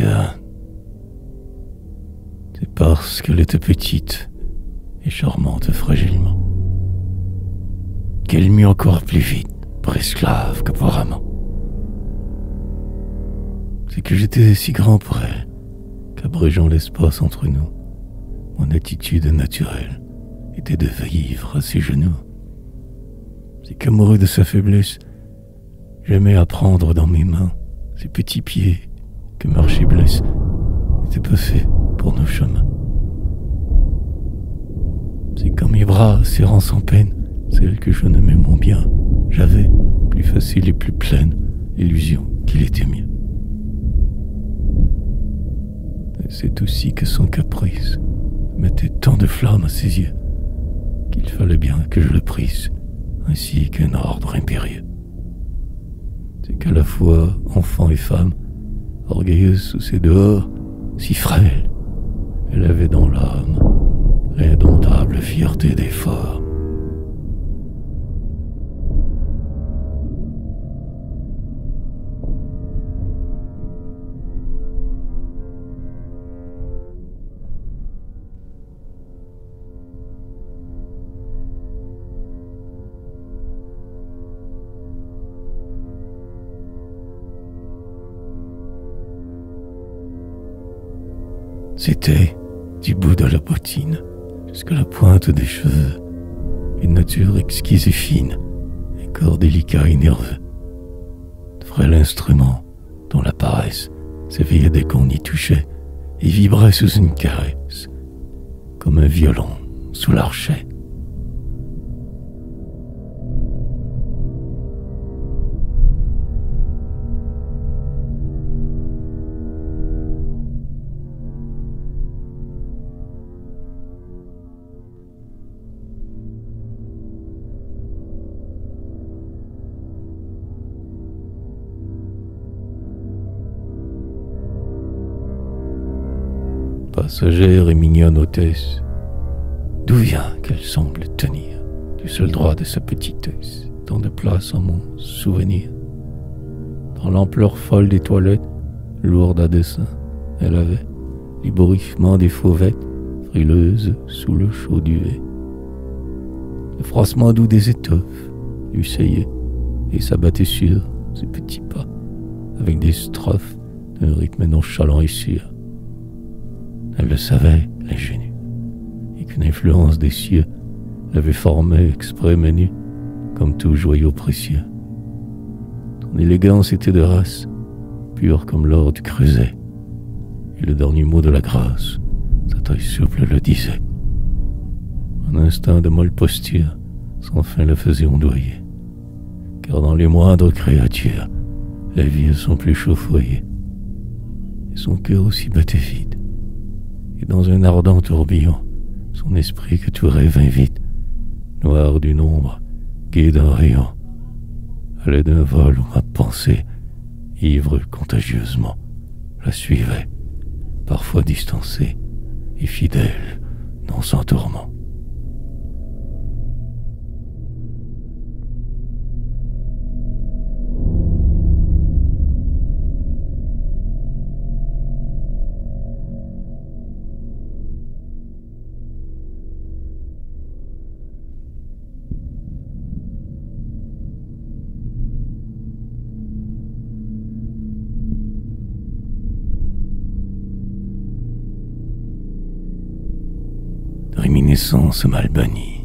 cœur. C'est parce qu'elle était petite et charmante fragilement qu'elle m'eut encore plus vite pour esclave que pour amant. C'est que j'étais si grand pour elle qu'abrégeant l'espace entre nous, mon attitude naturelle était de vivre à ses genoux. C'est qu'amoureux de sa faiblesse, j'aimais à prendre dans mes mains ses petits pieds que marcher blesse n'était pas fait pour nos chemins. C'est quand mes bras serrant sans peine celle que je n'aimais moins bien, j'avais, plus facile et plus pleine, l'illusion qu'il était mieux. Et c'est aussi que son caprice mettait tant de flammes à ses yeux qu'il fallait bien que je le prisse, ainsi qu'un ordre impérieux. C'est qu'à la fois enfant et femme, orgueilleuse sous ses dehors, si frêle, elle avait dans l'âme l'indomptable fierté des forts. C'était, du bout de la bottine jusqu'à la pointe des cheveux, une nature exquise et fine, un corps délicat et nerveux. De frêle instrument dont la paresse s'éveillait dès qu'on y touchait et vibrait sous une caresse, comme un violon sous l'archet. Passagère et mignonne hôtesse, d'où vient qu'elle semble tenir du seul droit de sa petitesse tant de place en mon souvenir? Dans l'ampleur folle des toilettes, lourde à dessein, elle avait l'ébouriffement des fauvettes frileuses sous le chaud duvet. Le froissement doux des étoffes lui seyait et s'abattait sur ses petits pas avec des strophes d'un rythme nonchalant et sûr. Elle le savait, l'ingénue, et qu'une influence des cieux l'avait formé exprès menu, comme tout joyau précieux. Son élégance était de race, pure comme l'or du creuset, et le dernier mot de la grâce, sa taille souple le disait. Un instinct de molle posture, sans fin le faisait ondoyer, car dans les moindres créatures, la vie est son plus chaud foyer, et son cœur aussi battait vide. Et dans un ardent tourbillon, son esprit que tout rêve invite, noir d'une ombre, gai d'un rayon, allait d'un vol où ma pensée, ivre contagieusement, la suivait, parfois distancée et fidèle, non sans tourment. Réminiscence mal bannie,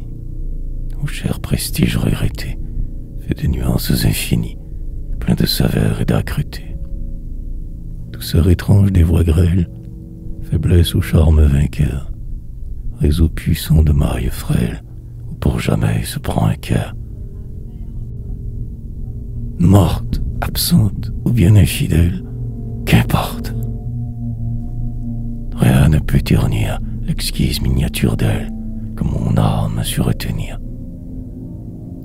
au cher prestige regretté, fait de nuances infinies, plein de saveur et d'âcreté. Douceur étrange des voix grêles, faiblesse au charme vainqueur, réseau puissant de mailles frêles, où pour jamais se prend un cœur. Morte, absente ou bien infidèle, qu'importe. Rien ne peut ternir l'exquise miniature d'elle que mon âme a su retenir.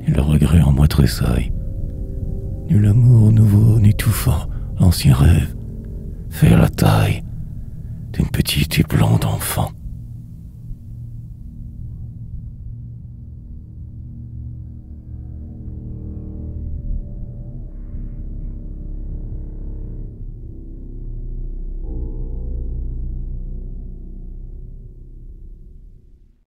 Et le regret en moi tressaille. Nul amour nouveau n'étouffant l'ancien rêve fait la taille d'une petite et blonde enfant.